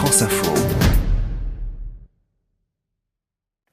France Info.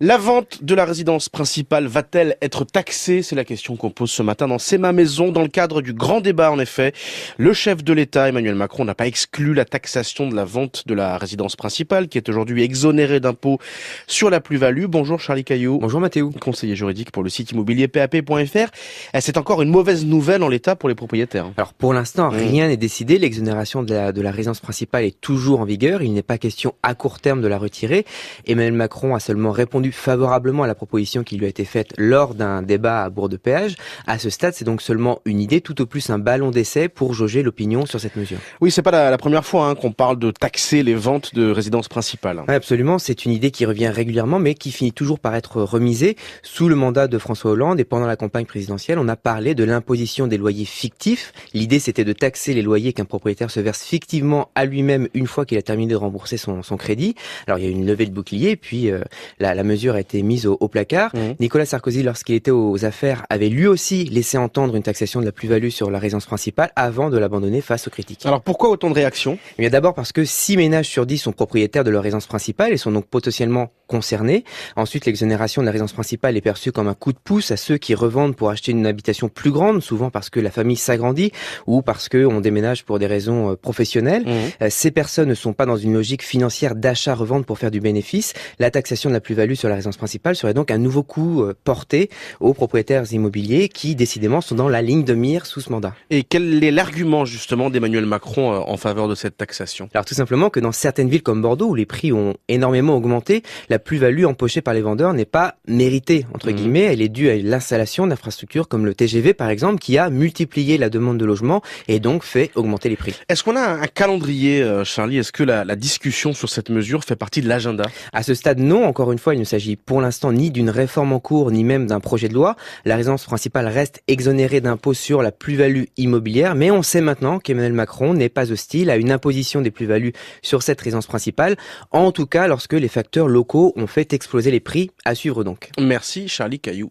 La vente de la résidence principale va-t-elle être taxée? C'est la question qu'on pose ce matin dans C'est ma maison. Dans le cadre du grand débat, en effet, le chef de l'État, Emmanuel Macron, n'a pas exclu la taxation de la vente de la résidence principale, qui est aujourd'hui exonérée d'impôts sur la plus-value. Bonjour Charlie Caillou. Bonjour Mathéo. Conseiller juridique pour le site immobilier PAP.fr. C'est encore une mauvaise nouvelle en l'état pour les propriétaires. Alors pour l'instant, rien n'est décidé. L'exonération de la résidence principale est toujours en vigueur. Il n'est pas question à court terme de la retirer. Emmanuel Macron a seulement répondu favorablement à la proposition qui lui a été faite lors d'un débat à Bourg-de-Péage. À ce stade, c'est donc seulement une idée, tout au plus un ballon d'essai pour jauger l'opinion sur cette mesure. Oui, c'est pas la première fois qu'on parle de taxer les ventes de résidences principales. Oui, absolument, c'est une idée qui revient régulièrement, mais qui finit toujours par être remisée. Sous le mandat de François Hollande et pendant la campagne présidentielle, on a parlé de l'imposition des loyers fictifs. L'idée, c'était de taxer les loyers qu'un propriétaire se verse fictivement à lui-même une fois qu'il a terminé de rembourser son crédit. Alors, il y a eu une levée de bouclier, puis la mesure a été mise au placard. Nicolas Sarkozy, lorsqu'il était aux affaires, avait lui aussi laissé entendre une taxation de la plus-value sur la résidence principale avant de l'abandonner face aux critiques. Alors pourquoi autant de réactions ? Eh bien d'abord parce que 6 ménages sur 10 sont propriétaires de leur résidence principale et sont donc potentiellement concernés. Ensuite, l'exonération de la résidence principale est perçue comme un coup de pouce à ceux qui revendent pour acheter une habitation plus grande, souvent parce que la famille s'agrandit ou parce qu'on déménage pour des raisons professionnelles. Ces personnes ne sont pas dans une logique financière d'achat-revente pour faire du bénéfice. La taxation de la plus-value sur la résidence principale serait donc un nouveau coup porté aux propriétaires immobiliers qui, décidément, sont dans la ligne de mire sous ce mandat. Et quel est l'argument, justement, d'Emmanuel Macron en faveur de cette taxation ? Alors, tout simplement que dans certaines villes comme Bordeaux, où les prix ont énormément augmenté, la plus-value empochée par les vendeurs n'est pas méritée, entre guillemets. Elle est due à l'installation d'infrastructures comme le TGV, par exemple, qui a multiplié la demande de logement et donc fait augmenter les prix. Est-ce qu'on a un calendrier, Charlie ? Est-ce que la discussion sur cette mesure fait partie de l'agenda ? À ce stade, non. Encore une fois, il ne s'agit pour l'instant ni d'une réforme en cours, ni même d'un projet de loi. La résidence principale reste exonérée d'impôts sur la plus-value immobilière, mais on sait maintenant qu'Emmanuel Macron n'est pas hostile à une imposition des plus-values sur cette résidence principale, en tout cas lorsque les facteurs locaux ont fait exploser les prix. À suivre donc. Merci Charlie Caillou.